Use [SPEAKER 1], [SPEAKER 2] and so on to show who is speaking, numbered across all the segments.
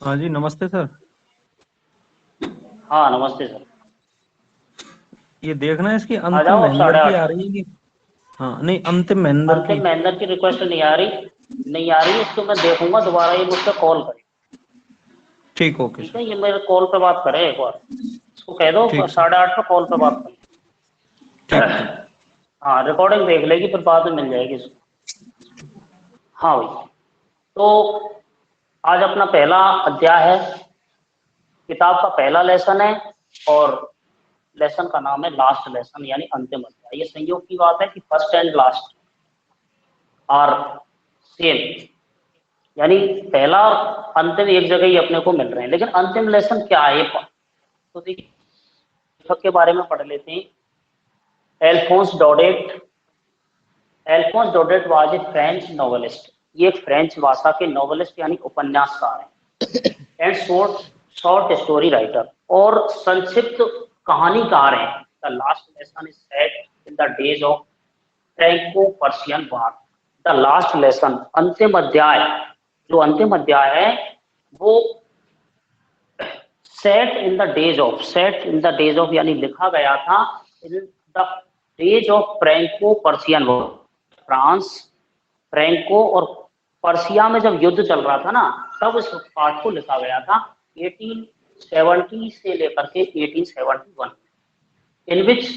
[SPEAKER 1] हाँ जी, नमस्ते सर।
[SPEAKER 2] हाँ नमस्ते सर।
[SPEAKER 1] ये देखना है इसकी
[SPEAKER 2] आ
[SPEAKER 1] अंतिम
[SPEAKER 2] जाओ अब
[SPEAKER 1] महेंद्र
[SPEAKER 2] साढ़े
[SPEAKER 1] की
[SPEAKER 2] आठ
[SPEAKER 1] आ रही है कि हाँ नहीं, अंतिम महेंद्र की।
[SPEAKER 2] अंतिम महेंद्र की रिक्वेस्ट नहीं आ रही, नहीं आ रही। इसको मैं देखूंगा दोबारा, ये मुझसे कॉल करे।
[SPEAKER 1] ठीक, ओके
[SPEAKER 2] ठीक
[SPEAKER 1] सर।
[SPEAKER 2] है, ये मेरे कॉल पे बात करे एक बार। इसको कह दो
[SPEAKER 1] ठीक सर।
[SPEAKER 2] 8:30 पे कॉल पे बात
[SPEAKER 1] ठीक ठीक।
[SPEAKER 2] कर। हाँ रिकॉर्डिंग देख लेगी, फिर बाद में मिल जाएगी इसको। हाँ भाई, तो आज अपना पहला अध्याय है, किताब का पहला लेसन है। और लेसन का नाम है लास्ट लेसन, यानी अंतिम अध्याय। ये संयोग की बात है कि first and last are same, यानी पहला और अंतिम एक जगह ही अपने को मिल रहे हैं। लेकिन अंतिम लेसन क्या है, तो देखिए लेखक के बारे में पढ़ लेते हैं। Alphons डोडेट। Alphons डोडेट was a French novelist. ये एक फ्रेंच भाषा के नॉवेलिस्ट यानी उपन्यासकार हैं। And short short story writer, और संक्षिप्त कहानीकार हैं। The last lesson is set in the days of Franco Persian war. The last lesson, अंतिम अध्याय, जो अंतिम अध्याय है वो set in the days of यानी लिखा गया था in the days of Franco Persian war. France, Franco और पर्सिया में जब युद्ध चल रहा था ना, तब इस पाठ को लिखा गया था 1870 से लेकर के 1871, इन विच,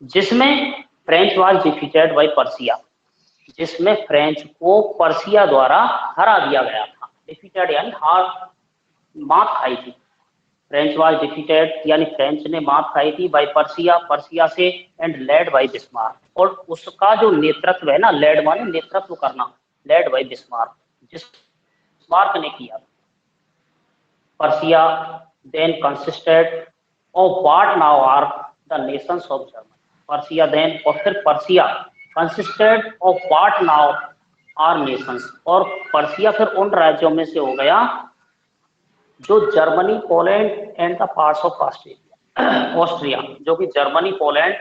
[SPEAKER 2] जिसमें French was defeated by Persia, जिसमें फ्रेंच को पर्सिया द्वारा हरा दिया गया था। डिफीटेड यानी हार, मात खाई थी। फ्रेंच वाज डिफीटेड यानी फ्रेंच ने मात खाई थी बाय पर्सिया, पर्सिया से, एंड लेड बाय बिस्मार्क। और उसका जो नेतृत्व है ना, लेड माने नेतृत्व करना, लेड बाय बिस्मार्क, जिस बिस्मार्क ने किया। Persia then consisted of what now are the nations of Germany. Persia then, और फिर Persia consisted of what now are nations, और पर्सिया फिर उन राज्यों में से हो गया जो Germany, Poland and the parts of Australia, Austria, जो कि जर्मनी, पोलैंड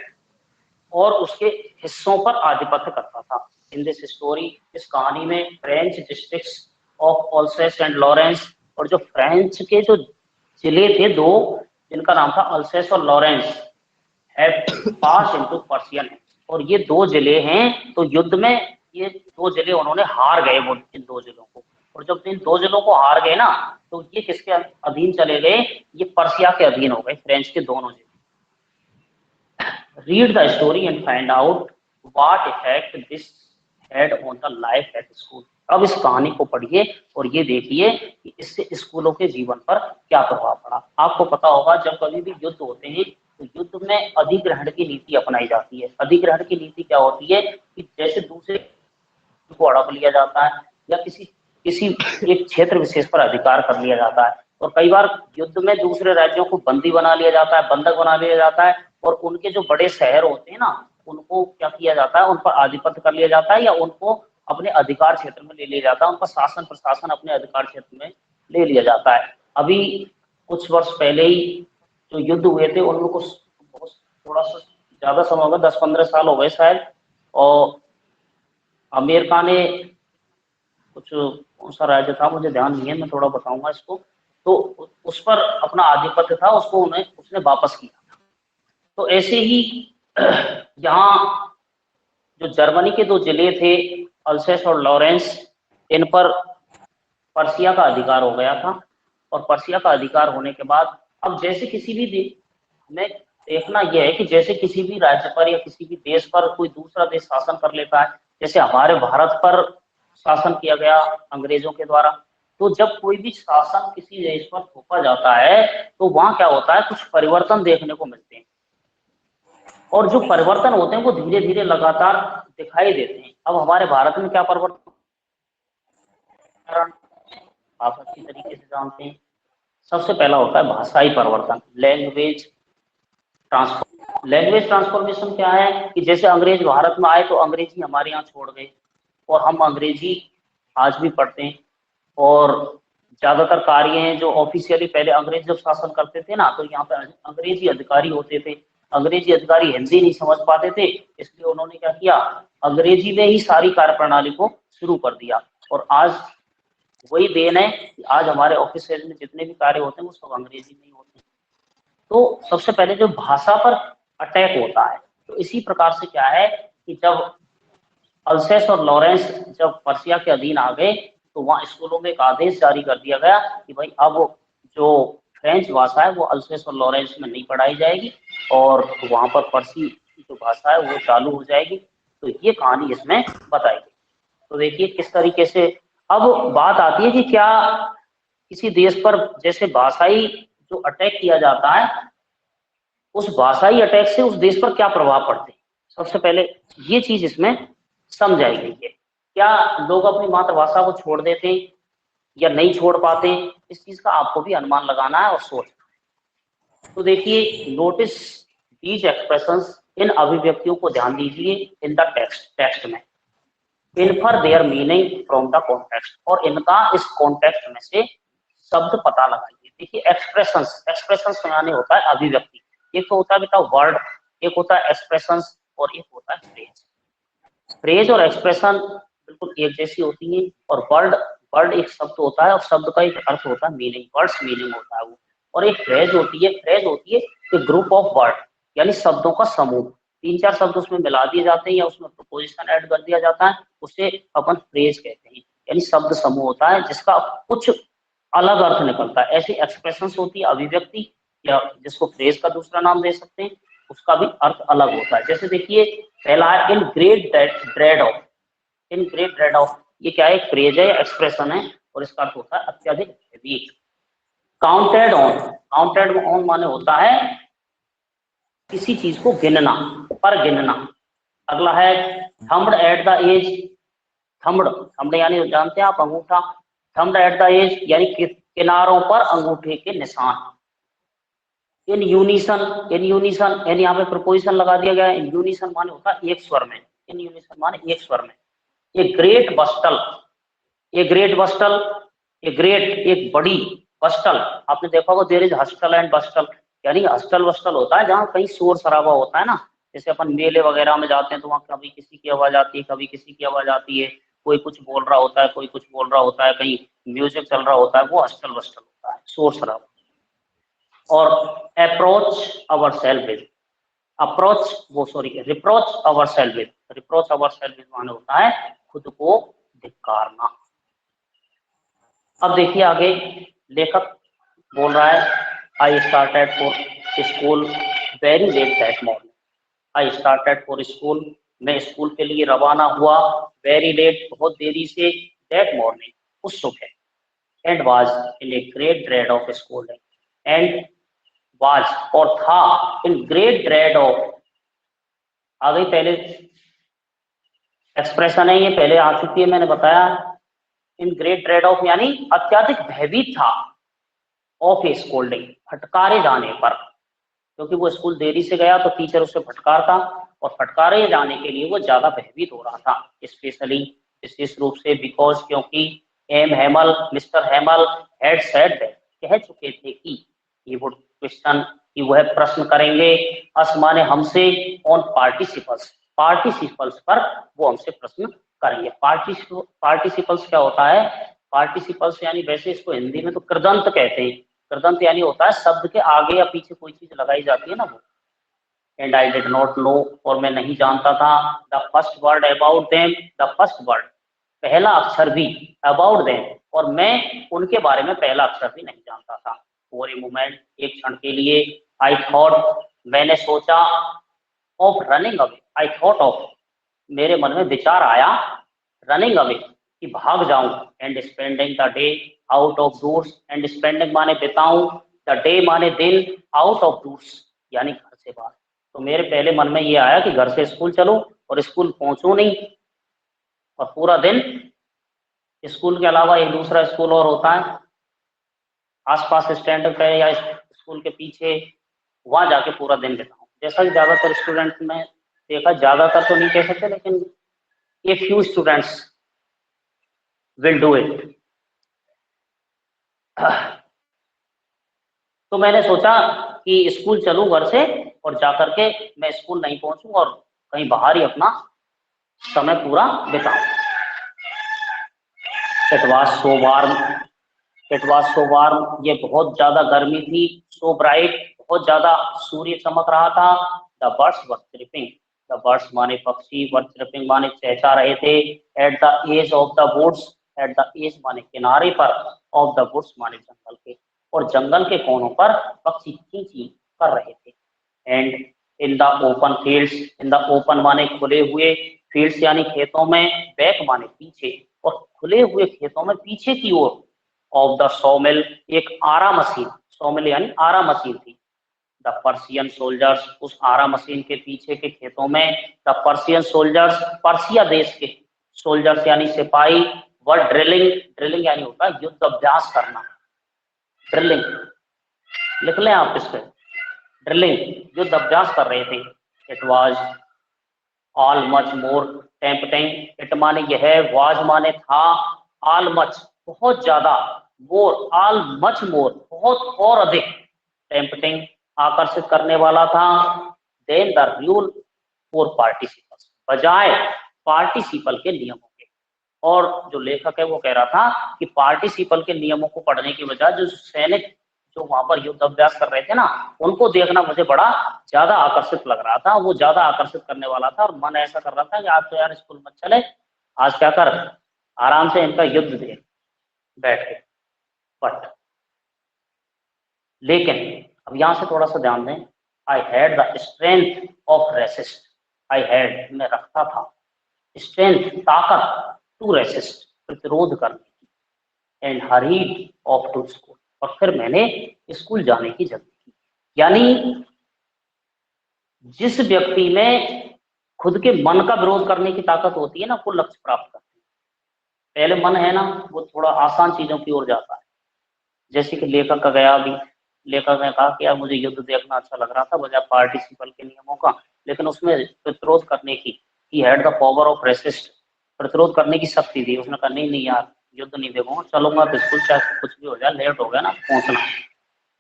[SPEAKER 2] और उसके हिस्सों पर आधिपत्य करता था। इन दिस स्टोरी, इस कहानी में French districts of Alsace and Lorraine, और जो फ्रेंच के जो जिले थे दो, जिनका नाम था अल्सेस और Lawrence, have pass into Persian. और ये दो जिले हैं, तो युद्ध में ये दो जिले उन्होंने हार गए, वो इन दो जिलों को। और जब इन दो जिलों को हार गए ना, तो ये किसके अधीन चले गए, ये पर्सिया के अधीन हो गए, फ्रेंच के दोनों जिले। Read the story and find out what effect this had on the life at school. अब इस कहानी को पढ़िए और ये देखिए कि इससे स्कूलों के जीवन पर क्या प्रभाव पड़ा। आपको पता होगा, जब कभी भी युद्ध होते हैं तो युद्ध में अधिग्रहण की नीति अपनाई जाती है। अधिग्रहण की नीति क्या होती है कि जैसे दूसरे को हड़प लिया जाता है, या किसी किसी एक क्षेत्र विशेष पर अधिकार कर लिया जाता है। और कई बार युद्ध में दूसरे राज्यों को बंदी बना लिया जाता है, बंधक बना लिया जाता है, और उनके जो बड़े शहर होते हैं ना, उनको क्या किया जाता है, उन पर आधिपत्य कर लिया जाता है, या उनको अपने अधिकार क्षेत्र में ले लिया जाता है, उनका शासन प्रशासन अपने अधिकार क्षेत्र में ले लिया जाता है। अभी कुछ वर्ष पहले ही जो युद्ध हुए थे, उनमें कुछ थोड़ा सा ज्यादा समय हो गया, 10-15 साल हो गए शायद। और अमेरिका ने कुछ, कौन सा राज्य था मुझे ध्यान नहीं है, मैं थोड़ा बताऊंगा इसको, तो उस पर अपना आधिपत्य था, उसको उन्हें उसने वापस किया। तो ऐसे ही यहाँ जो जर्मनी के दो जिले थे, अल्सेस और लॉरेंस, इन पर पर्सिया का अधिकार हो गया था। और पर्सिया का अधिकार होने के बाद, अब जैसे किसी भी हमें देखना यह है कि जैसे किसी भी राज्य पर या किसी भी देश पर कोई दूसरा देश शासन कर लेता है, जैसे हमारे भारत पर शासन किया गया अंग्रेजों के द्वारा, तो जब कोई भी शासन किसी देश पर थोपा जाता है, तो वहां क्या होता है, कुछ परिवर्तन देखने को मिलते हैं। और जो परिवर्तन होते हैं वो धीरे धीरे लगातार दिखाई देते हैं। अब हमारे भारत में क्या परिवर्तन आप अच्छी तरीके से जानते हैं। सबसे पहला होता है भाषाई परिवर्तन, लैंग्वेज ट्रांसफॉर्मेशन क्या है कि जैसे अंग्रेज भारत में आए तो अंग्रेजी हमारे यहाँ छोड़ गए, और हम अंग्रेजी आज भी पढ़ते हैं। और ज्यादातर कार्य हैं जो ऑफिशियली, पहले अंग्रेज जब शासन करते थे ना, तो यहाँ पे अंग्रेजी अधिकारी होते थे। अंग्रेजी अधिकारी हिंदी नहीं समझ पाते थे, इसलिए उन्होंने क्या किया, अंग्रेजी में ही सारी कार्य प्रणाली को शुरू कर दिया। और आज वही देन है कि आज हमारे ऑफिसेज में जितने भी कार्य होते हैं वो सब अंग्रेजी में ही होते हैं। तो सबसे पहले जो भाषा पर अटैक होता है, तो इसी प्रकार से क्या है कि जब अल्सेस और लॉरेंस जब पर्सिया के अधीन आ गए, तो वहां स्कूलों में एक आदेश जारी कर दिया गया कि भाई अब जो फ्रेंच भाषा है वो अल्सेस और लॉरेंस में नहीं पढ़ाई जाएगी और वहां पर पर्सी की जो भाषा है वो चालू हो जाएगी। तो ये कहानी इसमें बताई गई। तो देखिए किस तरीके से अब बात आती है कि क्या किसी देश पर जैसे भाषाई जो अटैक किया जाता है, उस भाषाई अटैक से उस देश पर क्या प्रभाव पड़ते हैं। सबसे पहले ये चीज इसमें समझाई गई है। क्या लोग अपनी मातृभाषा को छोड़ देते हैं या नहीं छोड़ पाते हैं, इस चीज का आपको भी अनुमान लगाना है और सोचना है। तो देखिए, नोटिस दीज एक्सप्रेशंस, इन अभिव्यक्तियों को ध्यान दीजिए इन द टेक्स्ट में, infer their meaning from the context, और इनका इस कॉन्टेक्स्ट में से शब्द पता लगाइए। देखिए एक्सप्रेशंस यानी होता है अभिव्यक्ति, एक तो होता है बेटा वर्ड, एक होता है एक्सप्रेशंस और एक होता है फ्रेज। फ्रेज और एक्सप्रेशन बिल्कुल एक जैसी होती है, और वर्ड एक शब्द होता है और शब्द का एक अर्थ होता है मीनिंग, वर्ड्स मीनिंग होता है वो। और एक फ्रेज होती है कि ग्रुप ऑफ वर्ड, यानी शब्दों का समूह। 3-4 शब्द उसमें मिला दिए जाते हैं या उसमें प्रोपोजिशन ऐड कर दिया जाता है, उसे अपन फ्रेज कहते हैं, यानी शब्द समूह होता है जिसका कुछ अलग अर्थ निकलता है। ऐसी एक्सप्रेशंस होती है अभिव्यक्ति, या जिसको फ्रेज का दूसरा नाम दे सकते हैं, उसका भी अर्थ अलग होता है। जैसे देखिए पहला है in great dread of, in great dread of, ये क्या है, फ्रेज है, एक्सप्रेशन है, और इसका अर्थ होता है अत्यधिक भयभीत। काउंटेड ऑन माने होता है किसी चीज को गिनना, पर गिनना। अगला है थम्ब्ड एट द एज, थम्ब्ड यानी जानते हैं आप अंगूठा, थम्ब्ड एट द एज यानी किनारों पर अंगूठे के निशान। इन यूनिसन यानी यहाँ पे प्रपोजिशन लगा दिया गया है। इन यूनिसन माने होता है एक स्वर में, इन यूनिसन माने एक स्वर में। ये ग्रेट बस्टल, ये ग्रेट बस्टल, ये ग्रेट एक बड़ी, बस्टल आपने देखा होगा, देयर इज हस्टल एंड बस्टल, यानी हस्टल बस्टल होता है जहाँ कहीं शोर शराबा होता है ना। जैसे अपन मेले वगैरह में जाते हैं तो वहाँ कभी किसी की आवाज आती है, कभी किसी की आवाज आती है, कोई कुछ बोल रहा होता है, कोई कुछ बोल रहा होता है, कहीं म्यूजिक चल रहा होता है, वो हस्टल बस्टल होता है, शोर शराबा। और approach our self with, reproach our self with, reproach our self with माने होता है खुद को धिक्कारना। अब देखिए आगे लेखक बोल रहा है, I started for school very let that morning, I started for school, मैं स्कूल के लिए रवाना हुआ, वेरी लेट बहुत देरी से, दैट मॉर्निंग उस सुबह, and was in a great dread of schooling, and was और था, इन ग्रेट ड्रेड ऑफ, आ गई पहले एक्सप्रेशन है, ये पहले आ चुकी है मैंने बताया। इन ग्रेट ड्रेड ऑफ यानी अत्यधिक भयभीत था, ऑफ ए स्कोल्डिंग फटकारे जाने पर, क्योंकि वो स्कूल देरी से गया तो टीचर उसे फटकारता, और फटकारे जाने के लिए वो ज्यादा भयभीत हो रहा था। स्पेशली विशेष रूप से, बिकॉज क्योंकि मिस्टर हेमल हैड सेड कह चुके थे कि ही वुड क्वेश्चन कि वह प्रश्न करेंगे, अस माने हमसे, ऑन पार्टिसिपल्स, पार्टिसिपल्स पर वो हमसे प्रश्न करेंगे। पार्टिसिपल्स क्या होता है, पार्टिसिपल्स यानी वैसे इसको हिंदी में तो कृदंत कहते हैं, कृदंत यानी होता है शब्द के आगे या पीछे कोई चीज लगाई जाती है ना वो। And I did not know, और मैं नहीं जानता था, the first word about them, the first word पहला अक्षर भी, अबाउट देम और मैं उनके बारे में पहला अक्षर भी नहीं जानता था। फॉर ए मोमेंट एक क्षण के लिए, आई थॉट मैंने सोचा, of running away, I thought of मेरे मन में विचार आया, रनिंग अवे कि भाग जाऊं, and spending the day out of doors, and spending माने बिताऊं, द डे माने दिन, आउट ऑफ डोर्स यानी घर से बाहर। तो मेरे पहले मन में ये आया कि घर से स्कूल चलूं और स्कूल पहुंचूं नहीं, और पूरा दिन स्कूल के अलावा एक दूसरा स्कूल और होता है आसपास स्टैंड पे या स्कूल के पीछे, वहां जाके पूरा दिन बिताऊं। जैसा कि ज्यादातर स्टूडेंट में देखा, ज्यादातर तो नहीं कह सकते लेकिन a few students will do it. तो मैंने सोचा कि स्कूल चलूं घर से और जाकर के मैं स्कूल नहीं पहुंचूं और कहीं बाहर ही अपना समय पूरा बिताऊं। इट वाज सो वार्म, ये बहुत ज्यादा गर्मी थी। सो ब्राइट, बहुत ज्यादा सूर्य चमक रहा था। The birds were chirping, the birds माने पक्षी, वर चिरपिंग माने चहचहा रहे थे। At the edge of the woods, at the edge माने किनारे पर, ऑफ द वुड्स माने जंगल के, और जंगल के कोनों पर पक्षी ची ची कर रहे थे। And in the open fields, in the open माने खुले हुए, फील्ड्स यानी खेतों में, बैक माने पीछे, और खुले हुए खेतों में पीछे की ओर, ऑफ द सॉमिल, एक आरा मशीन, सॉमिल यानी आरा मशीन थी। द पर्शियन सोल्जर्स, उस आरा मशीन के पीछे के खेतों में द पर्शियन सोल्जर्स, पर्शिया देश के सोल्जर्स यानी सिपाही, वर ड्रिलिंग, ड्रिलिंग यानी होता है युद्ध अभ्यास करना, ड्रिलिंग लिख लें आप इस पे, ड्रिलिंग युद्ध अभ्यास कर रहे थे। It was all much more tempting, it माने यह, वाज माने था, ऑल मच बहुत ज्यादा, मोर ऑल मच मोर बहुत और अधिक, टेम्पटिंग आकर्षित करने वाला था, then the rule for participles, बजाय पार्टिसिपल के नियमों के। और जो लेखक है वो कह रहा था कि पार्टिसिपल के नियमों को पढ़ने की बजाय जो सैनिक जो वहां पर युद्ध अभ्यास कर रहे थे ना, उनको देखना मुझे बड़ा ज्यादा आकर्षित लग रहा था, वो ज्यादा आकर्षित करने वाला था। और मन ऐसा कर रहा था कि आज तो यार स्कूल मत चले, आज क्या कर, आराम से इनका युद्ध देख बैठ के। बट लेकिन अब यहां से थोड़ा सा ध्यान दें, I had the strength of resist, I had मैं रखता था, स्ट्रेंथ ताकत, टू रेसिस्ट प्रतिरोध करने की, and hurried off to school, और फिर मैंने स्कूल जाने की जल्दी की। यानी जिस व्यक्ति में खुद के मन का विरोध करने की ताकत होती है ना, वो लक्ष्य प्राप्त करते हैं। पहले मन है ना, वो थोड़ा आसान चीजों की ओर जाता है। जैसे कि लेखक का गया अभी, लेखक ने कहा कि यार मुझे युद्ध देखना अच्छा लग रहा था बजाय पार्टिसिपल के नियमों का, लेकिन उसमें प्रतिरोध करने की, he had the power of resist, प्रतिरोध करने की शक्ति थी। उसने कहा नहीं नहीं यार युद्ध नहीं देखूंगा, चलूंगा बिल्कुल, चाहे कुछ भी हो जाए, लेट हो गया ना पहुंचना।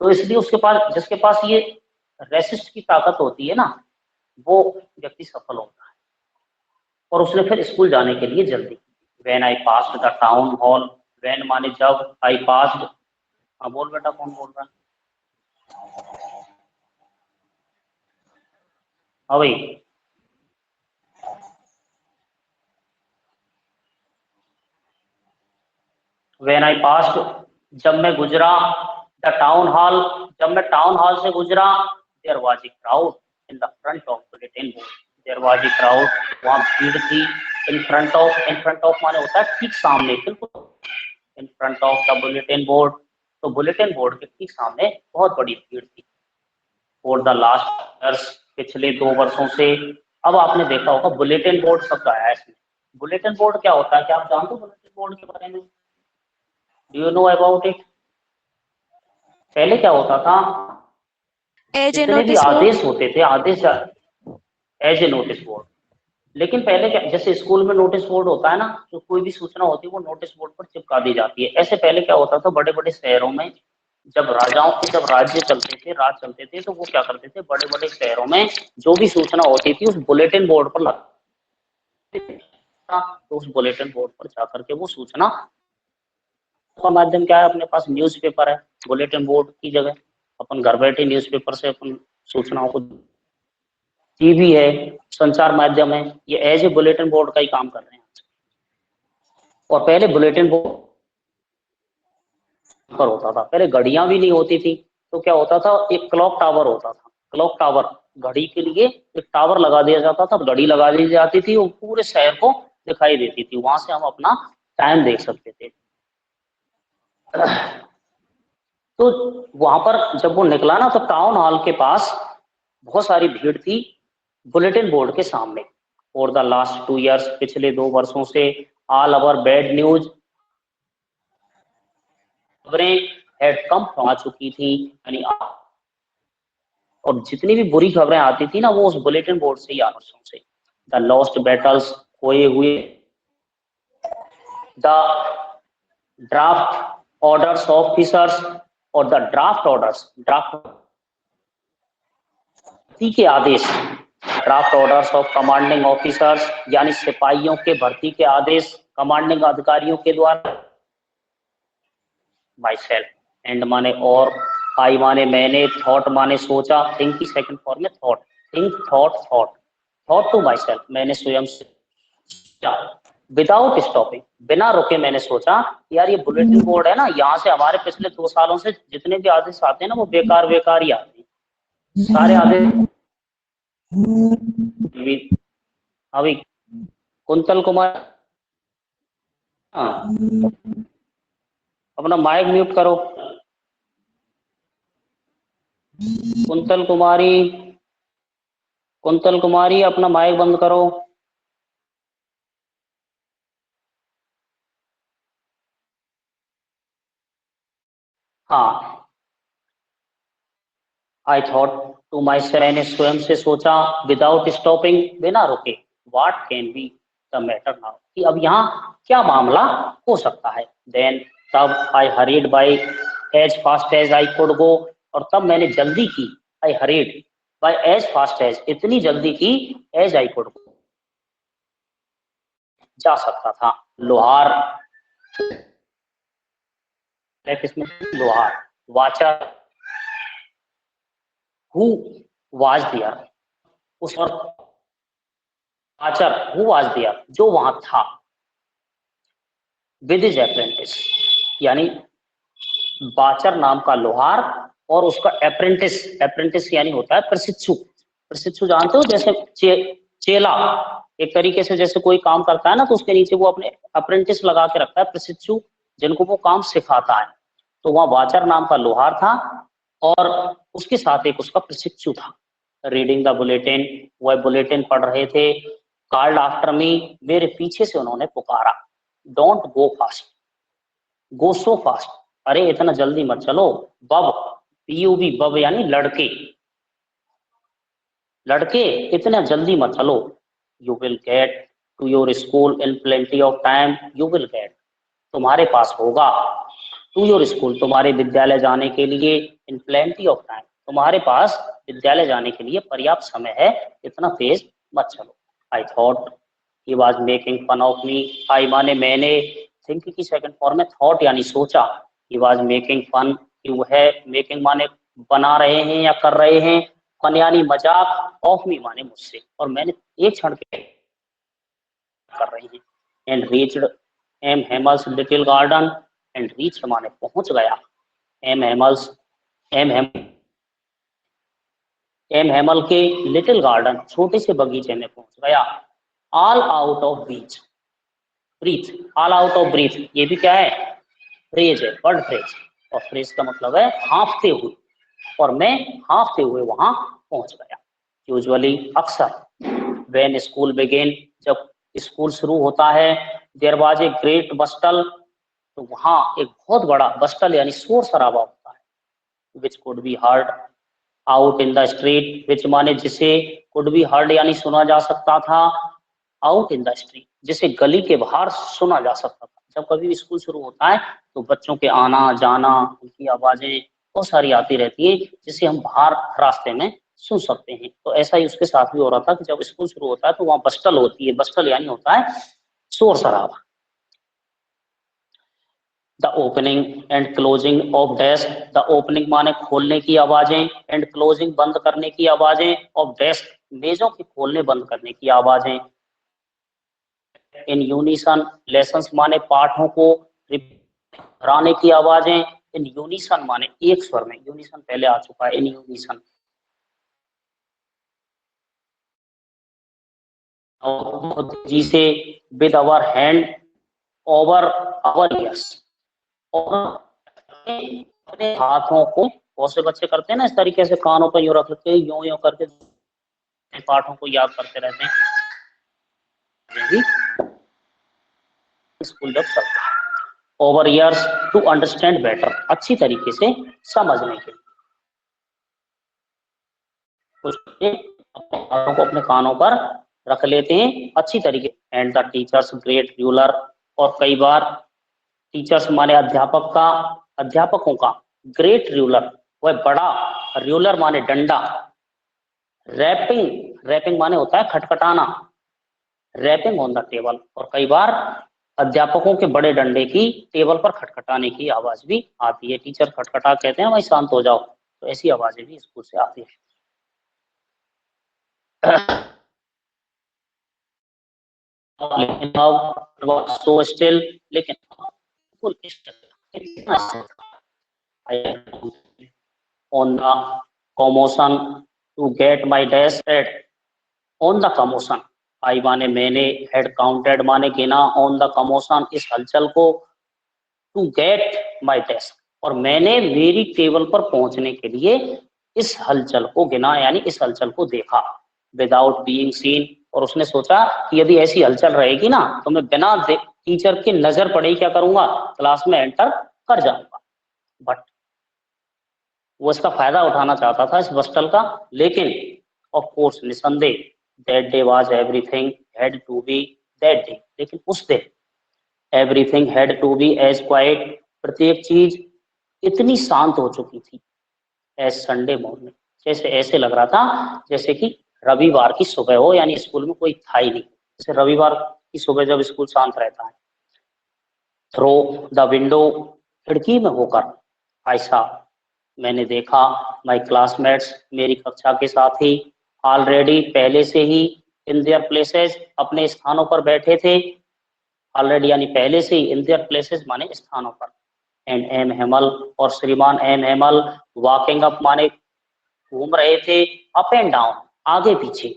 [SPEAKER 2] तो इसलिए उसके पास, जिसके पास ये रेसिस्ट की ताकत होती है ना, वो व्यक्ति सफल होता है। और उसने फिर स्कूल जाने के लिए जल्दी की। When I passed the town hall, when माने जब, आई पास्ड, हाँ बोल बेटा कौन बोल रहा है, हाँ भाई, व्हेन आई पास्ड, जब मैं गुजरा, द टाउन हॉल, जब मैं टाउन हॉल से गुजरा, there was a crowd in the front of bulletin board, there was a crowd, वहां भीड़ थी, इन फ्रंट ऑफ माने होता है ठीक सामने, बिल्कुल in front of the bulletin board, तो बुलेटिन बोर्ड के ठीक सामने बहुत बड़ी भीड़ थी। फॉर द लास्ट ईयर्स, पिछले 2 वर्षों से। अब आपने देखा होगा बुलेटिन बोर्ड शब्द आया है इसमें। बुलेटिन बोर्ड क्या होता है, क्या आप जानते हो बुलेटिन बोर्ड के बारे में? Do you know about it? पहले क्या होता था,
[SPEAKER 3] एज ए
[SPEAKER 2] जितने भी
[SPEAKER 3] नोटिस बोर्ड।
[SPEAKER 2] आदेश होते थे, आदेश एज ए नोटिस बोर्ड। लेकिन पहले क्या, जैसे स्कूल में नोटिस बोर्ड होता है ना, तो कोई भी सूचना होती है वो नोटिस बोर्ड पर चिपका दी जाती है। ऐसे पहले क्या होता था, बड़े बड़े शहरों में जब राजाओं के, जब राज्य चलते थे, राज चलते थे, तो वो क्या करते थे, बड़े बड़े शहरों में जो भी सूचना होती थी उस बुलेटिन बोर्ड पर लगाते थे। तो उस बुलेटिन बोर्ड पर जाकर के वो सूचना का माध्यम क्या है, अपने पास न्यूज़पेपर है, बुलेटिन बोर्ड की जगह अपन घर बैठे न्यूज़पेपर से अपन सूचनाओं को, टीवी है, संचार माध्यम है, ये एज ए बुलेटिन बोर्ड का ही काम कर रहे हैं। और पहले बुलेटिन बोर्ड पर होता था, पहले घड़ियां भी नहीं होती थी, तो क्या होता था, एक क्लॉक टावर होता था, क्लॉक टावर, घड़ी के लिए एक टावर लगा दिया जाता था, घड़ी लगा दी जाती थी, वो पूरे शहर को दिखाई देती थी, वहां से हम अपना टाइम देख सकते थे। तो वहां पर जब वो निकला ना, तो टाउन हॉल के पास बहुत सारी भीड़ थी बुलेटिन बोर्ड के सामने। फॉर द लास्ट 2 ईयर्स, पिछले 2 वर्षों से, ऑल अवर बैड न्यूज, खबरें हैड कम आ चुकी थी, यानी और जितनी भी बुरी खबरें आती थी ना, वो उस बुलेटिन बोर्ड से ही आ वर्षों से। द लॉस्ट बैटल्स, खोए हुए, द ड्राफ्ट ऑर्डर्स ऑफिसर्स, और द ड्राफ्ट ऑर्डर्स, ड्राफ्ट के आदेश, draft orders of commanding officers, यानी सिपाहियों के भर्ती के आदेश कमांडिंग अधिकारियों के द्वारा, माई सेल्फ, एंड माने और, आई माने मैंने, थॉट माने सोचा, थिंक की सेकंड फॉर्म में thought, think thought to myself, मैंने स्वयं से सोचा, विदाउट स्टॉपिंग, बिना रुके मैंने सोचा यार ये बुलेटिन बोर्ड है ना, यहाँ से हमारे पिछले 2 सालों से जितने भी आदेश आते हैं ना वो बेकार ही आते हैं, सारे आदेश। अभी कुंतल कुमार, हाँ, अपना माइक म्यूट करो। कुंतल कुमारी अपना माइक बंद करो। हाँ, I thought to myself, मैंने स्वयं से सोचा, विदाउट स्टॉपिंग, बिना रुके, what can be the matter now, कि अब यहाँ क्या मामला हो सकता है। देन, तब, I hurried by as fast as I could go, और तब मैंने जल्दी की, I hurried by as fast as, इतनी जल्दी की, एज आई कुड गो, जा सकता था। लोहार, किसमें लोहार, वाचर, हु वाज दियर, उस और वाचर, हु वाज दियर, जो वहां था, विद हिज अप्रेंटिस, यानी वाचर नाम का लोहार और उसका अप्रेंटिस यानी होता है प्रशिक्षु जानते हो, जैसे चेला, एक तरीके से जैसे कोई काम करता है ना तो उसके नीचे वो अपने अप्रेंटिस लगा के रखता है, प्रशिक्षु, जिनको वो काम सिखाता है। तो वहां वाचर नाम का लोहार था और उसके साथ एक उसका प्रशिक्षु था। रीडिंग द बुलेटिन, वह बुलेटिन पढ़ रहे थे। कॉल्ड आफ्टर मी, मेरे पीछे से उन्होंने पुकारा। Don't go fast, go so fast, अरे इतना जल्दी मत चलो। बब, पीयूबी, बब यानी लड़के, इतना जल्दी मत चलो। You will get to your school in plenty of time, you will get, तुम्हारे पास होगा, टू योर स्कूल, तुम्हारे विद्यालय जाने के लिए, इन प्लेंटी ऑफ टाइम, तुम्हारे पास विद्यालय जाने के लिए पर्याप्त समय है, इतना तेज मत चलो। I thought he was making fun of me, I माने मैंने, थिंक की सेकंड फॉर्म में थॉट यानी सोचा, ही वॉज मेकिंग फन, कि वो है, मेकिंग माने बना रहे हैं या कर रहे हैं, फन यानी मजाक, ऑफ मी माने मुझसे, और मैंने एक क्षण के कर रही हैं। And reached M Hamel's little garden, and reached माने पहुंच गया, एम हेमल्स, एम हेमल के लिटिल गार्डन, छोटे से बगीचे में पहुंच गया। All out of breath, all out of breath, ये भी क्या है, फ्रेज है, वर्ड फ्रेज, और फ्रेज का मतलब है हाँफते हुए, और मैं हाँफते हुए वहां पहुंच गया। यूजुअली, अक्सर, व्हेन स्कूल बिगिन, जब स्कूल शुरू होता है, देयर वाज ए ग्रेट बस्टल, तो वहां एक बहुत बड़ा बस्टल यानी शोर शराबा होता है, which could be heard out in the street, which माने जिसे, कुड बी हर्ड यानी सुना जा सकता था, आउट इन द स्ट्रीट, जिसे गली के बाहर सुना जा सकता था। जब कभी भी स्कूल शुरू होता है तो बच्चों के आना जाना, उनकी आवाजें बहुत सारी आती रहती है, जिसे हम बाहर रास्ते में सुन सकते हैं। तो ऐसा ही उसके साथ भी हो रहा था कि जब स्कूल शुरू होता है तो वहां बस्टल होती है, बस्टल यानी होता है शोर शराबा। The opening and closing of desk, the opening माने खोलने की आवाजें, एंड क्लोजिंग बंद करने की आवाजें, ऑफ डेस्क, मेजों के खोलने बंद करने की आवाजें। इन यूनिसन, लेसन्स माने पाठों को दोहराने की आवाजें, इन यूनिसन माने एक स्वर में, यूनिसन पहले आ चुका है, इन यूनिसन। बहुत तेजी से, with our hand over our ears, और अपने हाथों को, बहुत से बच्चे करते हैं ना इस तरीके से, कानों पर यूं रख लेते हैं, यूं यूं करके पाठों को याद करते रहते हैं। स्कूल जब चलता है, over ears, to understand better, अच्छी तरीके से समझने के लिए, कुछ को अपने कानों पर रख लेते हैं अच्छी तरीके। And the teachers great ruler, और कई बार टीचर्स माने अध्यापक का, अध्यापकों का, ग्रेट रूलर वह बड़ा, रूलर माने डंडा, रैपिंग, रैपिंग माने होता है खटखटाना, रैपिंग ऑन द टेबल, और कई बार अध्यापकों के बड़े डंडे की टेबल पर खटखटाने की आवाज भी आती है। टीचर खटखटा कहते हैं भाई शांत हो जाओ, तो ऐसी आवाजें भी स्कूल से आती है। लेकिन अब सो स्टिल, लेकिन on the commotion to get my desk at on the commotion, आई माने मैंने, हेड काउंटेड माने गिना, ऑन द कमोशन इस हलचल को, टू गेट माई डेस्क और मैंने मेरी टेबल पर पहुंचने के लिए इस हलचल को गिना यानी इस हलचल को देखा, विदाउट बीइंग सीन, और उसने सोचा कि यदि ऐसी हलचल रहेगी ना तो मैं बिना टीचर की नजर पड़े क्या करूंगा, क्लास में एंटर कर जाऊंगा। बट वो इसका फायदा उठाना चाहता था इस बस्टल का, लेकिन ऑफ कोर्स निसंदेह that day was everything had to be that day, लेकिन उस दिन everything had to be as quiet, प्रत्येक चीज इतनी शांत हो चुकी थी, एज संडे मॉर्निंग, जैसे ऐसे लग रहा था जैसे कि रविवार की सुबह हो, यानी स्कूल में कोई था ही नहीं, जैसे रविवार की सुबह जब स्कूल शांत रहता है। थ्रो द विंडो, खिड़की में होकर, ऐसा मैंने देखा, माई क्लासमेट्स, मेरी कक्षा के साथी, ऑलरेडी पहले से ही, इन देयर प्लेसेस, अपने स्थानों पर बैठे थे, ऑलरेडी यानी पहले से ही, इन देयर प्लेसेस माने स्थानों पर, एंड एम हेमल, और श्रीमान एम हेमल, वॉकिंग अप माने घूम रहे थे, अप एंड डाउन आगे पीछे,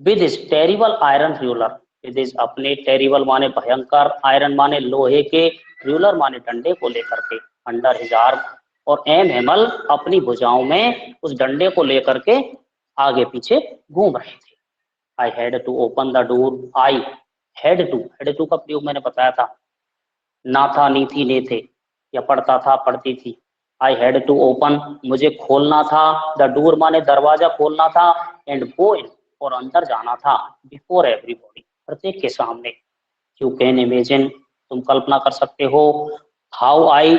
[SPEAKER 2] with is terrible iron ruler, with is अपने, टेरिबल माने भयंकर, आयरन माने लोहे के, रूलर माने डंडे को लेकर के, अंडर हिज आर्म, और एम हेमल अपनी भुजाओं में उस डंडे को लेकर के आगे पीछे घूम रहे थे। I had to open the door, I had to का प्रयोग मैंने बताया था, ना था, नी थी, ने थे, या पढ़ता था, पढ़ती थी। आई हैड टू ओपन, मुझे खोलना था, द डोर माने दरवाजा खोलना था, एंड गो इन, और अंदर जाना था, बिफोर एवरीबॉडी, प्रत्येक के सामने। यू कैन इमेजिन, तुम कल्पना कर सकते हो, हाउ आई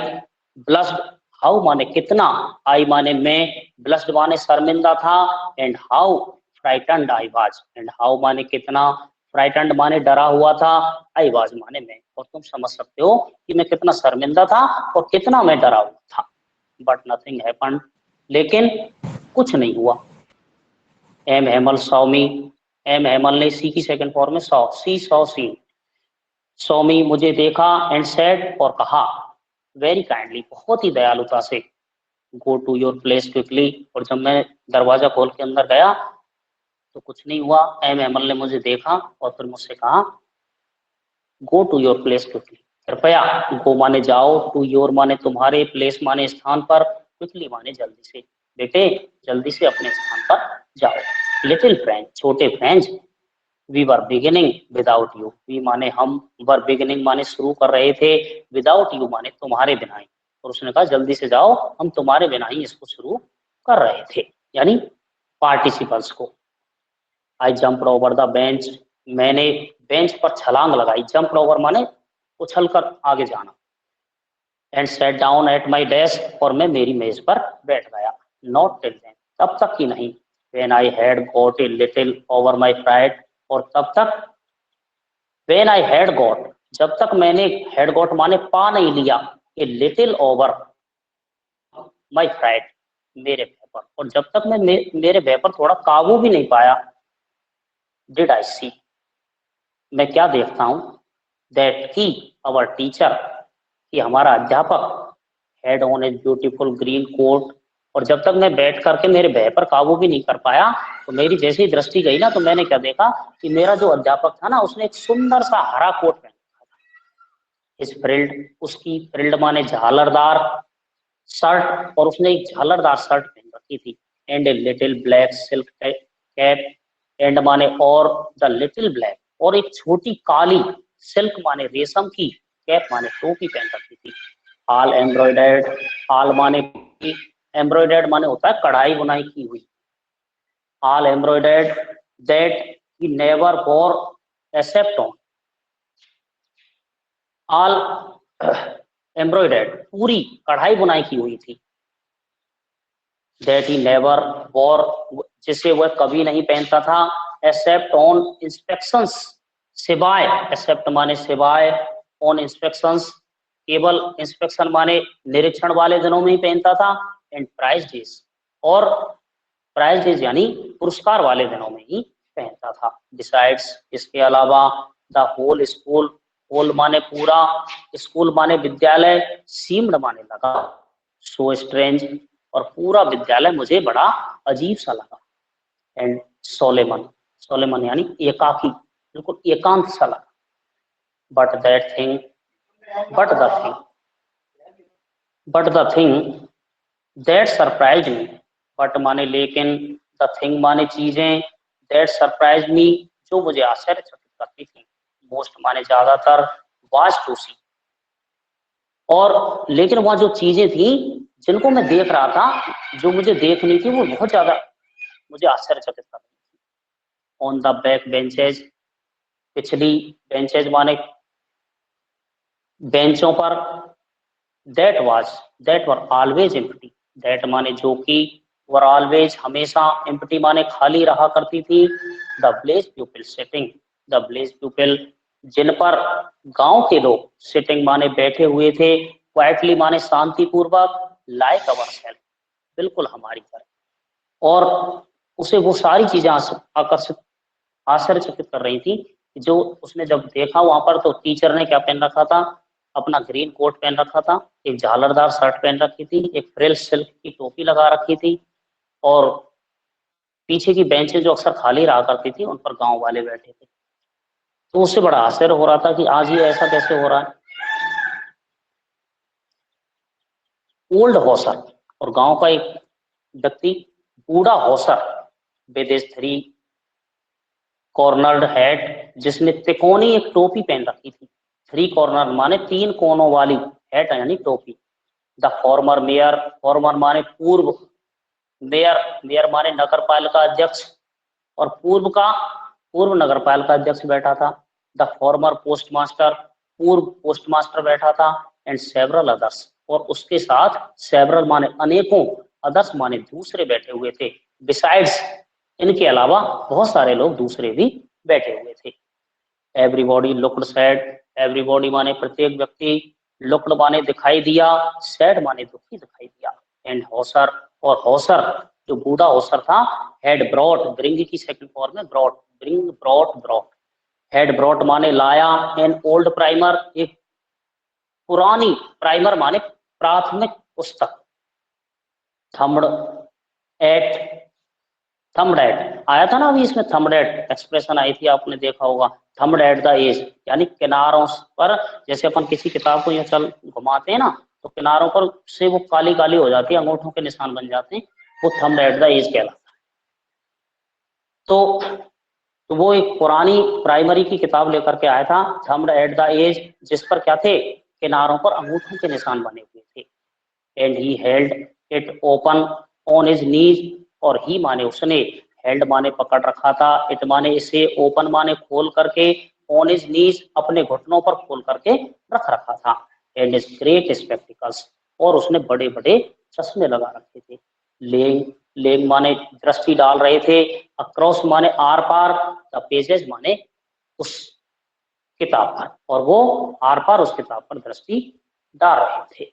[SPEAKER 2] ब्लस्ड, हाउ माने कितना, आई माने मैं, ब्लस्ड माने शर्मिंदा था, and how frightened I was, and how माने कितना, फ्राइटन्ड माने डरा हुआ था, आई वाज माने मैं, और तुम समझ सकते हो कि मैं कितना शर्मिंदा था और कितना मैं डरा हुआ था। बट नथिंग हैपेंड, लेकिन कुछ नहीं हुआ। M Hemal saw me, M Hemal ने, सी की सेकंड फॉर्म में सॉ, सी सॉ सी, सॉ मी मुझे देखा, एंड सेड और कहा, वेरी काइंडली बहुत ही दयालुता से, go to your place quickly, और जब मैं दरवाजा खोल के अंदर गया तो कुछ नहीं हुआ। एम हेमल ने मुझे देखा और फिर मुझसे कहा, go to your place quickly, कृपया, गो माने जाओ, टू योर माने तुम्हारे, प्लेस माने स्थान पर, क्विकली माने जल्दी से, बेटे जल्दी से अपने स्थान पर जाओ। लिटिल फ्रेंड, छोटे friends, we were beginning without you, we माने हम, वर बिगिनिंग माने शुरू कर रहे थे, विदाउट यू माने तुम्हारे बिना ही, और उसने कहा जल्दी से जाओ, हम तुम्हारे बिना ही इसको शुरू कर रहे थे, यानी पार्टिसिपल्स को। आई जंप्ड ओवर द बेंच, मैंने बेंच पर छलांग लगाई, जंप्ड ओवर माने उछल कर आगे जाना, and set down at my desk, और मैं मेरी मेज पर बैठ गया। नॉट टिल देन, तब तक ही नहीं, when I had got a little over my pride, और तब तक, व्हेन आई हैड गॉट, जब तक मैंने, हैड गॉट माने पा नहीं लिया, a little over my pride, मेरे भय पर, और जब तक मैं मेरे भय पर थोड़ा काबू भी नहीं पाया, डिड आई सी, मैं क्या देखता हूं, दैट ही अवर टीचर, कि हमारा अध्यापक, had on a beautiful green coat, और जब तक मैं बैठ करके मेरे भय पर काबू भी नहीं कर पाया, तो मेरी जैसी दृष्टि गई ना, तो मैंने क्या देखा कि मेरा जो अध्यापक था ना, उसने एक सुंदर सा हरा कोट पहना था। इस फ्रिल्ड, उसकी फ्रिल्ड माने झालरदार शर्ट, और उसने एक झालरदार शर्ट पहन रखी थी, and a little black silk cap, and माने और, द लिटिल ब्लैक, और एक छोटी काली, सिल्क माने रेशम की, कैप माने टोपी पहन रखी थी। ऑल एम्ब्रॉयडर्ड, ऑल माने, एम्ब्रॉयडर्ड माने होता है कढ़ाई बुनाई की हुई, all embroidered, that he never वोर एक्सेप्ट ऑन, ऑल एम्ब्रॉयडर्ड, पूरी कढ़ाई बुनाई की हुई थी, दैट ही नेवर वोर, जिसे वह कभी नहीं पहनता था, एक्सेप्ट ऑन इंस्पेक्शंस, सिवाय, एक्सेप्ट माने सिवाय, ऑन इंस्पेक्शंस, केवल इंस्पेक्शन माने निरीक्षण वाले दिनों में ही पहनता था, एंड प्राइज डेज, और प्राइज डेज यानी पुरस्कार वाले दिनों में ही पहनता था। बिसाइड्स, इसके अलावा, द होल स्कूल, होल माने पूरा, स्कूल माने विद्यालय, सीम्ड माने लगा, सो स्ट्रेंज, और पूरा विद्यालय मुझे बड़ा अजीब सा लगा, एंड सोलेमन, सोलेमन यानी एकाकी, बिल्कुल एकांत सा लगा, but that thing, but the thing, but the thing that surprise me, but माने लेकिन, द थिंग माने चीजें, दैट सरप्राइज मी, जो मुझे आश्चर्यचकित करती थी, मोस्ट माने ज्यादातर, वाज टू सी, और लेकिन वह जो चीजें थी जिनको मैं देख रहा था, जो मुझे देखनी थी, वो बहुत ज्यादा मुझे आश्चर्यचकित कर रही थी। ऑन द बैक बेंचेज, पिछली, बेंचेज माने बेंचों पर, that were always empty, that माने जो कि, वर ऑलवेज हमेशा, एम्प्टी माने खाली रहा करती थी, the village people sitting, the village people जिन पर गांव के लोग, सिटिंग माने बैठे हुए थे, क्वाइटली माने शांतिपूर्वक, लाइक अवर सेल्फ, बिल्कुल हमारी तरह, और उसे वो सारी चीजें आकर्षित, आश्चर्यचकित कर रही थी, जो उसने जब देखा वहां पर, तो टीचर ने क्या पहन रखा था, अपना ग्रीन कोट पहन रखा था, एक झालरदार शर्ट पहन रखी थी, एक फ्रिल सिल्क की टोपी लगा रखी थी, और पीछे की बेंचें जो अक्सर खाली रहा करती थी, उन पर गांव वाले बैठे थे। तो उससे बड़ा आश्चर्य हो रहा था कि आज ये ऐसा कैसे हो रहा है। ओल्ड हॉसर, और गांव का एक व्यक्ति, बूढ़ा Hauser, with his 3 cornered hat, जिसने तिकोनी एक टोपी पहन रखी थी, 3 कॉर्नर माने 3 कोनों वाली, हैट यानी टोपी, द फॉर्मर मेयर, फॉर्मर माने पूर्व, मेयर, मेयर माने नगर पालिका अध्यक्ष, और पूर्व नगर पालिका अध्यक्ष बैठा था, द फॉर्मर पोस्टमास्टर, पूर्व पोस्टमास्टर बैठा था, एंड सेवरल अदर्स, और उसके साथ सेवरल माने अनेकों, अदर्स माने दूसरे बैठे हुए थे, बिसाइड्स, इनके अलावा बहुत सारे लोग दूसरे भी बैठे हुए थे। एवरीबॉडी लुक्ड सैड, एवरीबॉडी माने प्रत्येक व्यक्ति, लुक्ड माने दिखाई दिया, सैड माने दुखी दिखाई दिया, एंड हॉसर, और हॉसर जो बूढ़ा हॉसर था, हैड ब्रॉट, ब्रिंग की सेकंड फॉर्म में brought, bring brought, had brought माने लाया, एन ओल्ड प्राइमर, एक पुरानी, प्राइमर माने प्राथमिक पुस्तक, थम्ड एट, थम्ड एट आया था ना अभी इसमें, थम्ड एट एक्सप्रेशन आई थी, आपने देखा होगा, थम्ड एट द एज, यानी किनारों पर, जैसे अपन किसी किताब को यूं चल घुमाते हैं ना, तो किनारों पर से वो काली काली हो जाती है, अंगूठों के निशान बन जाते हैं, वो थम्ड एट द एज कहलाता है। तो वो एक पुरानी प्राइमरी की किताब लेकर के आया था, थम्ड एट द एज, जिस पर क्या थे, किनारों पर अंगूठों के निशान बने हुए थे, and he held it open on his knees, और ही माने उसने, हेल्ड माने पकड़ रखा था, इट माने इसे, ओपन माने खोल करके, ऑन हिज नीज अपने घुटनों पर खोल करके रख रखा था, एंड हिज ग्रेट स्पेक्टिकल्स, और उसने बड़े बड़े चश्मे लगा रखे थे, लेग, लेग माने दृष्टि डाल रहे थे, अक्रॉस माने आर पार, द पेजेस माने उस किताब पर, और वो आर पार उस किताब पर दृष्टि डाल रहे थे।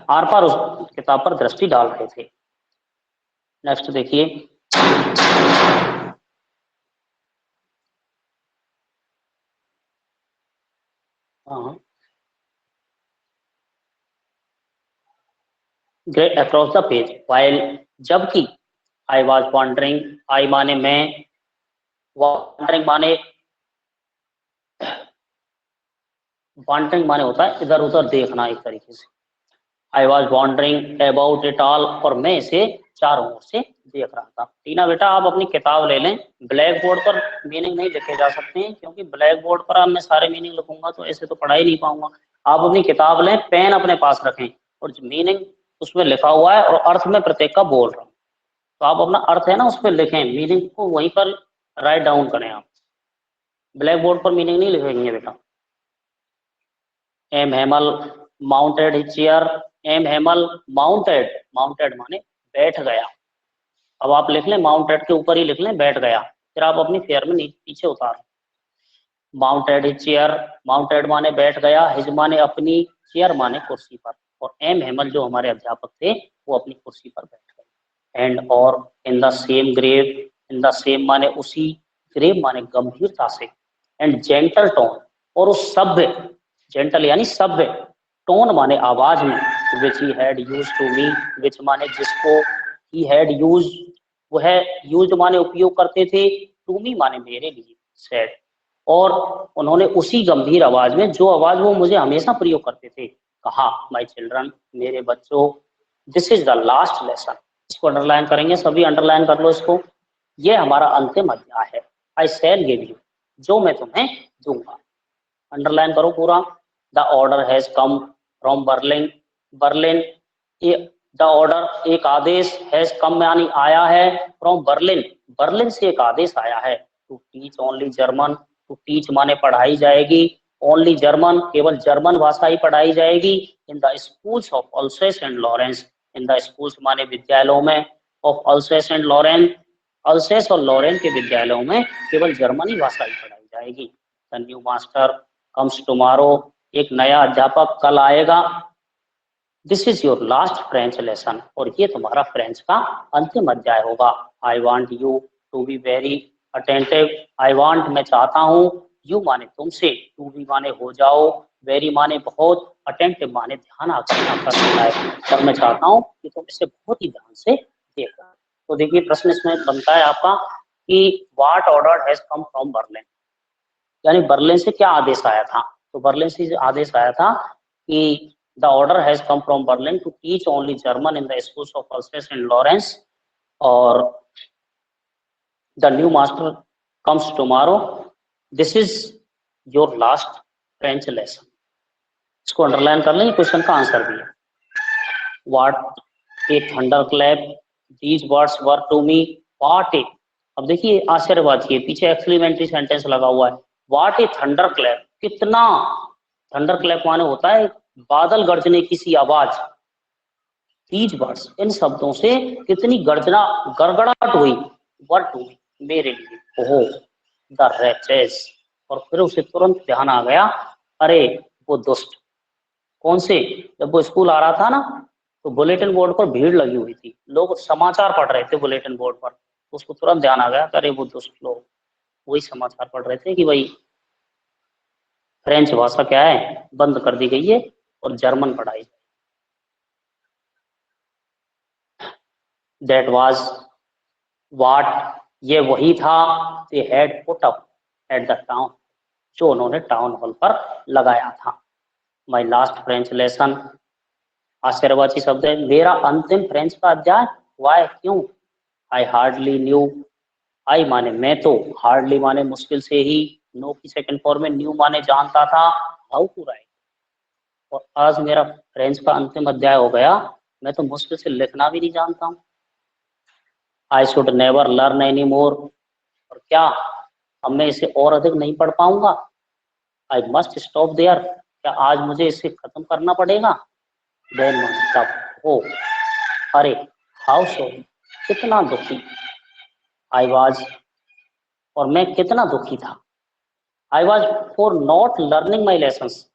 [SPEAKER 2] आर पार उस किताब पर दृष्टि डाल रहे थे। नेक्स्ट देखिए, great across the page, while, जबकि, आई वॉज वॉन्डरिंग, आई माने मैं, वॉन्डरिंग माने, वॉन्डरिंग माने होता है इधर उधर देखना एक तरीके से, I was wondering about it all, और मैं इसे चारों ओर से देख रहा था। टीना बेटा आप अपनी किताब ले लें, ब्लैक बोर्ड पर मीनिंग नहीं लिखे जा सकते हैं, क्योंकि ब्लैक बोर्ड पर अब मैं सारे मीनिंग लिखूंगा तो ऐसे तो पढ़ा ही नहीं पाऊंगा। आप अपनी किताब लें, पेन अपने पास रखें, और मीनिंग उसमें लिखा हुआ है, और अर्थ में प्रत्येक का बोल रहा हूँ, तो आप अपना अर्थ है ना उस पर लिखें, मीनिंग को वहीं पर राइट डाउन करें आप, ब्लैक बोर्ड पर मीनिंग नहीं लिखेंगे बेटा। M Hamel mounted his chair, M Hamel mounted, mounted माने बैठ गया। अब आप लिख लें माउंटेड के ऊपर ही लिख लें बैठ गया, फिर आप अपनी फेयर में पीछे उतार। माउंटेड हिज चेयर, माउंटेड माने बैठ गया, हिज माने अपनी, चेयर माने कुर्सी पर, और एम हेमल जो हमारे अध्यापक थे वो अपनी कुर्सी पर बैठ गए। एंड और in the same grave, in the same माने उसी, ग्रेव माने गंभीरता से, एंड जेंटल टोन और उस सभ्य, जेंटल यानी सभ्य, टोन माने आवाज में, which he had used to me, which माने जिसको, ही हैड यूज वो है, यूज माने उपयोग करते थे, टू मी माने मेरे लिए, सेड, और उन्होंने उसी गंभीर आवाज में, जो आवाज वो मुझे हमेशा प्रयोग करते थे, कहा, माय चिल्ड्रन, मेरे बच्चों, this is the last lesson. इसको अंडरलाइन करेंगे, सभी अंडरलाइन कर लो इसको। ये हमारा अंतिम अध्याय है। आई शैल गिव यू, जो मैं तुम्हें दूंगा। अंडरलाइन करो पूरा। The order has come from Berlin, Berlin, the order एक आदेश, हैज कम यानी आया है, फ्रॉम बर्लिन, बर्लिन से एक आदेश आया है, to teach only German, to teach माने पढ़ाई जाएगी, ओनली जर्मन केवल जर्मन भाषा ही पढ़ाई जाएगी, इन the schools of Alsace and Lawrence, in the schools माने विद्यालयों में, ऑफ अल्सेस एंड लॉरेंस, अल्सेस और लॉरेंस के विद्यालयों में केवल जर्मनी भाषा ही पढ़ाई जाएगी। The new master comes tomorrow, एक नया अध्यापक कल आएगा। This is your last French lesson, और ये तुम्हारा फ्रेंच का अंतिम अध्याय होगा। I want you to be very attentive, I want मैं चाहता हूँ, यू माने तुमसे, टू बी माने हो जाओ, वेरी माने बहुत, अटेंटिव माने ध्यान आकर्षित है, और मैं चाहता हूँ कि तुम इसे बहुत ही ध्यान से देखना। तो देखिए प्रश्न इसमें बनता है आपका कि what order has come from Berlin, यानी बर्लिन से क्या आदेश आया था। तो बर्लिन से आदेश आया था कि the order has come from Berlin to teach only German in the schools of Alsace and Lorraine, और the new master comes tomorrow, this is your last French lesson. इसको अंडरलाइन कर लें, क्वेश्चन का answer भी है। What a thunder clap, these words were to me, what a, अब देखिए आश्चर्य बात ये, पीछे एक्सक्लेमेटरी सेंटेंस लगा हुआ है, व्हाट ए थंडर क्लैप, कितना, थंडर क्लैप माने होता है बादल गरजने की सी आवाज, दीज वर्ड्स इन शब्दों से कितनी गर्जना, गड़गड़ाहट हुई, वर टू मी मेरे लिए, ओहो, द रेचेस, और फिर उसे तुरंत ध्यान आ गया, अरे वो दुष्ट, कौन से, जब वो स्कूल आ रहा था ना तो बुलेटिन बोर्ड पर भीड़ लगी हुई थी, लोग समाचार पढ़ रहे थे बुलेटिन बोर्ड पर, तो उसको तुरंत ध्यान आ गया, अरे वो दुष्ट लोग वही समाचार पढ़ रहे थे कि भाई फ्रेंच भाषा क्या है बंद कर दी गई है और जर्मन पढ़ाई। दैट वाज व्हाट, ये वही था, they had put up at the town, जो उन्होंने टाउन हॉल पर लगाया था। माय लास्ट फ्रेंच लेसन, आश्चर्यवाची शब्द है, मेरा अंतिम फ्रेंच का अध्याय, वाई क्यों, आई हार्डली न्यू, आई माने मैं तो, हार्डली माने मुश्किल से ही, नो की सेकंड फॉर्म में, न्यू माने जानता था, हाउ टू राइट, और आज मेरा फ्रेंच का अंतिम अध्याय हो गया, मैं तो मुश्किल से लिखना भी नहीं जानता हूँ। I should never learn any more, और क्या अब मैं इसे और अधिक नहीं पढ़ पाऊंगा। आई मस्ट स्टॉप देयर, क्या आज मुझे इसे खत्म करना पड़ेगा। देन तब हो, अरे हाउ सो, कितना दुखी, आई वाज, और मैं कितना दुखी था, I was for not learning my lessons,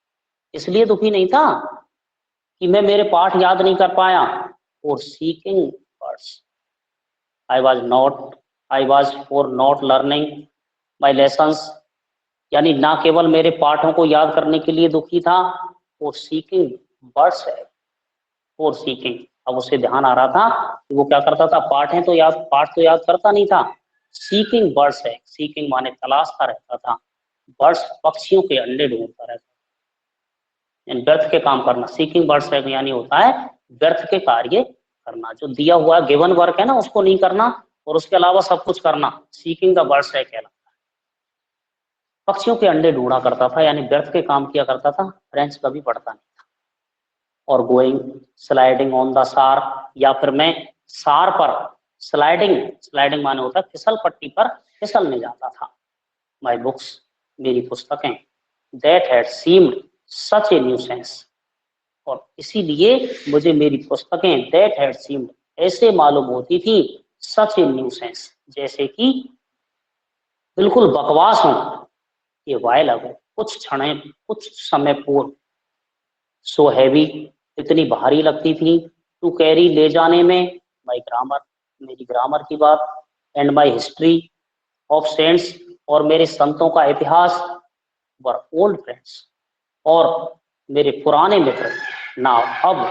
[SPEAKER 2] इसलिए दुखी नहीं था कि मैं मेरे पाठ याद नहीं कर पाया, for seeking words, I was for not learning my lessons, यानी ना केवल मेरे पाठों को याद करने के लिए दुखी था, फॉर सीकिंग वर्ड्स है, फॉर सीकिंग, अब उसे ध्यान आ रहा था कि वो क्या करता था, पाठ तो याद करता नहीं था, सीकिंग बर्ड्स है, सीकिंग माने तलाशता रहता था, बर्ड्स पक्षियों के अंडे ढूंढता रहता, व्यर्थ के काम करना, सीकिंग बर्ड्स है यानी होता है व्यर्थ के कार्य करना, जो दिया हुआ गिवन वर्क है ना उसको नहीं करना और उसके अलावा सब कुछ करना, सीकिंग द बर्ड्स है कहलाता है। पक्षियों के अंडे ढूंढा करता था यानी व्यर्थ के काम किया करता था, फ्रेंच कभी पढ़ता नहीं था। और गोइंग स्लाइडिंग ऑन द सार, या फिर मैं सार पर स्लाइडिंग माने होता है फिसल पट्टी पर फिसलने जाता था। माई बुक्स, मेरी पुस्तकें, that had seemed such A nuisance, और इसीलिए मुझे मेरी पुस्तकें, दैट हैड सीम्ड ऐसे मालूम होती थी, सच ए न्यूसेंस, जैसे कि बिल्कुल बकवास हो। ये वाइल अगो, कुछ समय पूर्व, सो हैवी, इतनी भारी लगती थी, टू कैरी, ले जाने में, माई ग्रामर, मेरी ग्रामर की बात, and my history of cents, और मेरे संतों का इतिहास, वर ओल्ड फ्रेंड्स, और मेरे पुराने मित्र, नाउ अब,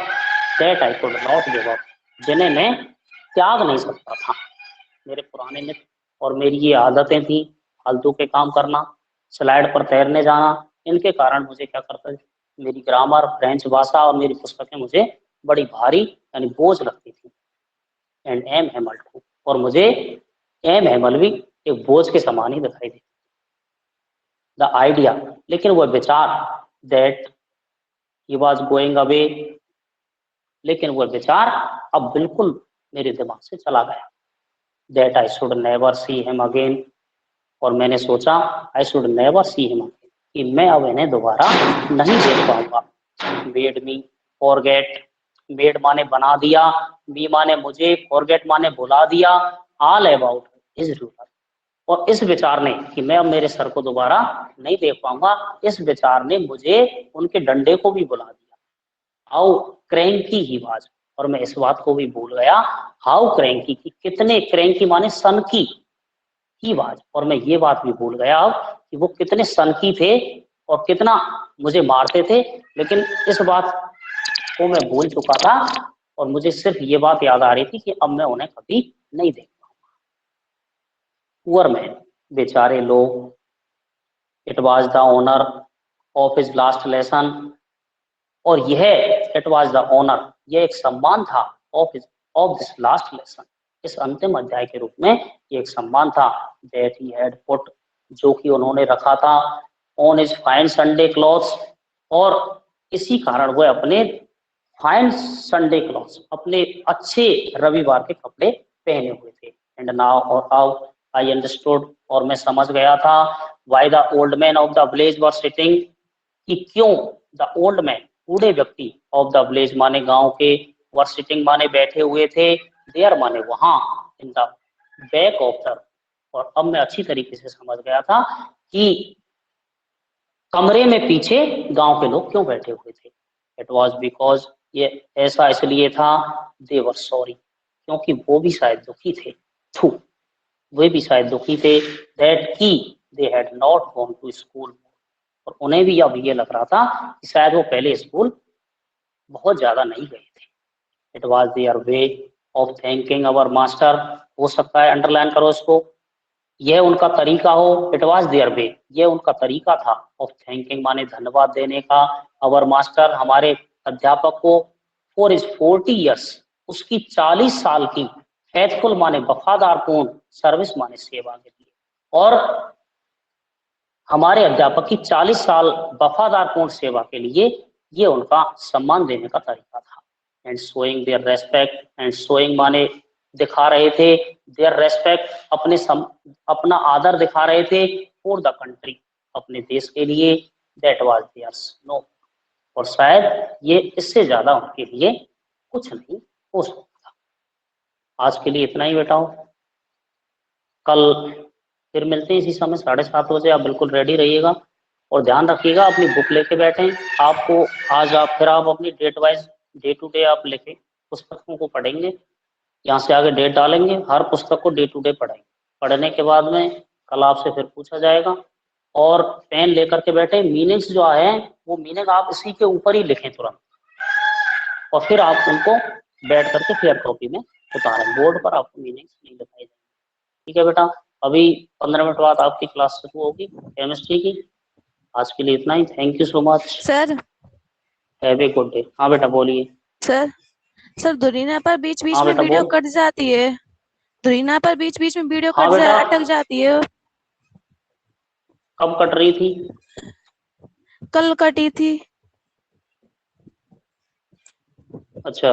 [SPEAKER 2] that I could not give up, जिन्हें मैं त्याग नहीं सकता था। मेरे पुराने मित्र और मेरी ये आदतें थी, फालतू के काम करना, स्लाइड पर तैरने जाना, इनके कारण मुझे क्या करता, मेरी ग्रामर, फ्रेंच भाषा और मेरी पुस्तकें मुझे बड़ी भारी यानी बोझ लगती थी। एंड एम हेमल टू, और मुझे एम हेमल भी एक बोझ के समान ही दिखाई देती। द आइडिया, लेकिन वह विचार, that he was going away, लेकिन वह विचार अब बिल्कुल मेरे दिमाग से चला गया। That I should never see him again, और मैंने सोचा I should never see him again, कि मैं अब इन्हें दोबारा नहीं देख पाऊंगा। मेड मी फॉरगेट, मेड माने बना दिया, मी माने मुझे, फॉरगेट माने भुला दिया, ऑल अबाउट हिज रूलर, और इस विचार ने, कि मैं अब मेरे सर को दोबारा नहीं देख पाऊंगा, इस विचार ने मुझे उनके डंडे को भी बुला दिया। हाउ क्रैंकी ही वाज, और मैं इस बात को भी भूल गया, हाउ क्रैंकी, की कितने, क्रैंकी माने सनकी, ही वाज, और मैं ये बात भी भूल गया अब कि वो कितने सनकी थे और कितना मुझे मारते थे, लेकिन इस बात को मैं भूल चुका था, और मुझे सिर्फ ये बात याद आ रही थी कि अब मैं उन्हें कभी नहीं देख पाऊंगा। पुअर मैन, बेचारे लोग, it was the honour of his last lesson, और यह, इट वाज द ऑनर, यह एक सम्मान था, ऑफ दिस लास्ट लेसन, इस अंतिम अध्याय के रूप में ये एक सम्मान था, दैट ही हैड पुट, जो कि उन्होंने रखा था, on his fine Sunday clothes, और इसी कारण वह अपने फाइन संडे क्लॉथ्स, अपने अच्छे रविवार के कपड़े पहने हुए थे। एंड नाउ, और अब, आई अंडरस्टूड, और मैं समझ गया था, why the old man of the village were sitting, कि क्यों द ओल्ड मैन, बूढ़े व्यक्ति, ऑफ द विलेज माने गांव के, वर सिटिंग माने बैठे हुए थे, देयर माने वहां, in the back of the, और अब मैं अच्छी तरीके से समझ गया था कि कमरे में पीछे गांव के लोग क्यों बैठे हुए थे। इट वॉज बिकॉज, ये ऐसा इसलिए था, दे वर सॉरी, क्योंकि वो भी शायद दुखी थे, थू, वे भी शायद दुखी थे, दैट की they had not gone to school, और उन्हें भी अब ये लग रहा था कि शायद वो पहले स्कूल बहुत ज्यादा नहीं गए थे। It was their way of thanking our master, हो सकता है अंडरलाइन करो इसको, यह उनका तरीका हो, इट वॉज देयर वे, यह उनका तरीका था, ऑफ थैंकिंग माने धन्यवाद देने का, अवर मास्टर, हमारे अध्यापक को, फॉर इज 40 ईयर्स, उसकी 40 साल की, फेथफुल माने वफादार पूर्ण, सर्विस माने सेवा के लिए, और हमारे अध्यापक की 40 साल वफादार पूर्ण सेवा के लिए ये उनका सम्मान देने का तरीका था। And showing there respect, and showing माने दिखा रहे थे, देयर रेस्पेक्ट, अपना आदर दिखा रहे थे, फॉर द कंट्री, अपने देश के लिए, दैट वाज देयर्स नो, और शायद ये इससे ज्यादा उनके लिए कुछ नहीं हो सकता। आज के लिए इतना ही बेटाओ, कल फिर मिलते हैं इसी समय 7:30 बजे, आप बिल्कुल रेडी रहिएगा, और ध्यान रखिएगा अपनी बुक लेके बैठें। आपको आज आप अपनी date wise, day to day आप लिखे पुस्तकों को पढ़ेंगे, यहाँ से आगे डेट डालेंगे, हर पुस्तक को डे टू डे पढ़ेंगे। पढ़ने के बाद में कल आपसे फिर पूछा जाएगा, और पेन लेकर के बैठे, मीनिंग्स जो है वो मीनिंग आप इसी के ऊपर ही लिखें तुरंत, और फिर आप उनको बैठ करके फेयर कॉपी में उतारें, बोर्ड पर आपको मीनिंग्स नहीं दिखाई देंगे। ठीक है बेटा, अभी 15 मिनट बाद आपकी क्लास शुरू होगी केमिस्ट्री की। आज के लिए इतना ही, thank you so much,
[SPEAKER 3] sir.
[SPEAKER 2] Have a good day. हाँ बेटा बोलिए।
[SPEAKER 3] सर दुरीना पर बीच बीच
[SPEAKER 2] हाँ
[SPEAKER 3] में
[SPEAKER 2] बेटा
[SPEAKER 3] वीडियो
[SPEAKER 2] बोल।
[SPEAKER 3] कट जाती है, दुरीना पर बीच बीच में वीडियो
[SPEAKER 2] हाँ बेटा,
[SPEAKER 3] अटक जाती है।
[SPEAKER 2] कब कट रही थी?
[SPEAKER 3] कल कटी थी।
[SPEAKER 2] अच्छा,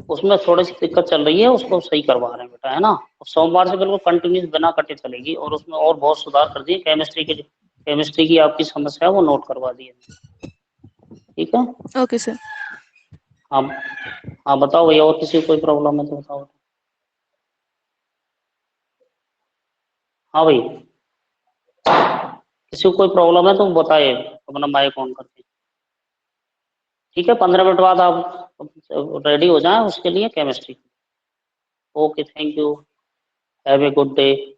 [SPEAKER 2] उसमें थोड़ी सी दिक्कत चल रही है, उसको सही करवा रहे हैं बेटा, है ना। सोमवार से बिल्कुल कंटिन्यूस बिना कटे चलेगी, और उसमें और बहुत सुधार कर दिए, केमिस्ट्री की आपकी समस्या है वो नोट करवा दी है। ठीक है,
[SPEAKER 3] ओके सर।
[SPEAKER 2] हाँ हाँ बताओ भैया, और किसी को कोई प्रॉब्लम है तो बताओ। हाँ भाई, किसी को कोई प्रॉब्लम है तो बताए अपना माइक ऑन करके। ठीक है, 15 मिनट बाद आप रेडी हो जाएं उसके लिए chemistry. Okay, thank you, have a good day.